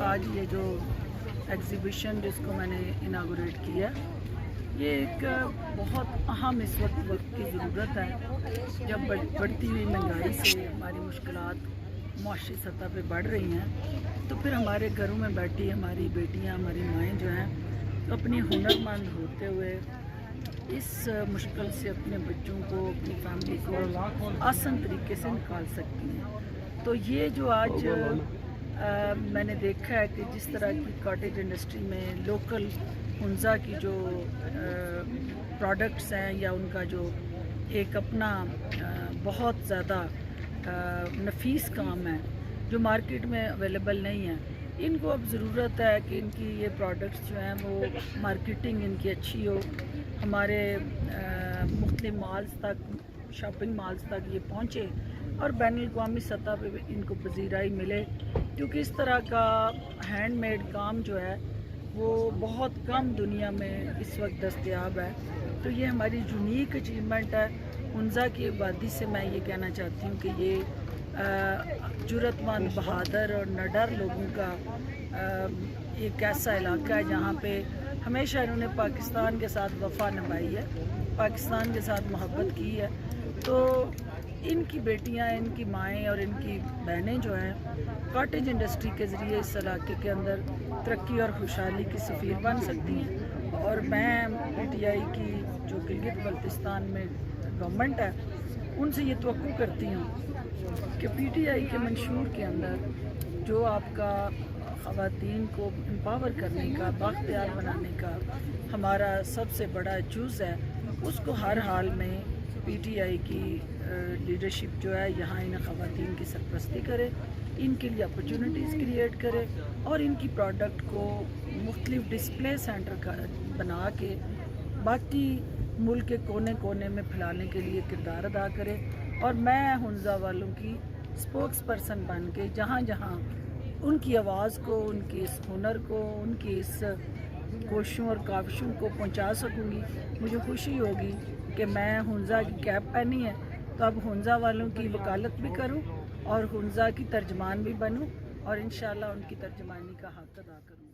آج یہ جو ایگزیبیشن جس کو میں نے اناگوریٹ کیا یہ ایک بہت اہم اس وقت کی ضرورت ہے جب بڑھتی ہوئی مہنگائی سے ہماری مشکلات معاشی سطح پہ بڑھ رہی ہیں تو پھر ہمارے گھروں میں بیٹھی ہماری بیٹیاں ہماری مائیں جو ہیں اپنی ہنرمند ہوتے ہوئے اس مشکل سے اپنے بچوں کو اپنی فیملی کو آسان طریقے سے نکال سکتی ہیں۔ تو یہ جو آج میں نے دیکھا ہے کہ جس طرح کی کاٹیج انڈسٹری میں لوکل ہنزا کی جو پروڈکٹس ہیں یا ان کا جو ایک اپنا بہت زیادہ نفیس کام ہے جو مارکیٹ میں اویلیبل نہیں ہے، ان کو اب ضرورت ہے کہ ان کی یہ پروڈکٹس جو ہیں وہ مارکیٹنگ ان کی اچھی ہو، ہمارے مختلف مالز تک شاپنگ مالز تک یہ پہنچے اور بین الاقوامی سطح پہ ان کو پذیرائی ملے، کیونکہ اس طرح کا ہینڈ میڈ کام جو ہے وہ بہت کم دنیا میں اس وقت دستیاب ہے۔ تو یہ ہماری یونیک اچیومنٹ ہے۔ ہنزا کی آبادی سے میں یہ کہنا چاہتی ہوں کہ یہ جرأت مند، بہادر اور نڈر لوگوں کا ایک ایسا علاقہ ہے جہاں پہ ہمیشہ انہوں نے پاکستان کے ساتھ وفا نبھائی ہے، پاکستان کے ساتھ محبت کی ہے۔ تو ان کی بیٹیاں، ان کی مائیں اور ان کی بہنیں جو ہیں کاٹیج انڈسٹری کے ذریعے اس علاقے کے اندر ترقی اور خوشحالی کی سفیر بن سکتی ہیں، اور میں پی ٹی آئی کی جو گلگت بلتستان میں گورنمنٹ ہے ان سے یہ توقع کرتی ہوں کہ پی ٹی آئی کے منشور کے اندر جو آپ کا خواتین کو امپاور کرنے کا، بااختیار بنانے کا ہمارا سب سے بڑا جز ہے، اس کو ہر حال میں پی ٹی آئی کی لیڈرشپ جو ہے یہاں ان خواتین کی سرپرستی کرے، ان کے لیے اپرچونٹیز کریٹ کرے اور ان کی پروڈکٹ کو مختلف ڈسپلے سینٹر بنا کے باقی ملک کے کونے کونے میں پھیلانے کے لیے کردار ادا کرے۔ اور میں ہنزا والوں کی اسپوکس پرسن بن کے جہاں جہاں ان کی آواز کو، ان کی اس ہنر کو، ان کی اس کوششوں اور کاوشوں کو پہنچا سکوں گی، مجھے خوشی ہوگی کہ میں ہنزا کی کیپ پہنی ہے تو اب ہنزا والوں کی وکالت بھی کروں اور ہنزا کی ترجمان بھی بنوں اور انشاءاللہ ان کی ترجمانی کا حق ادا کروں۔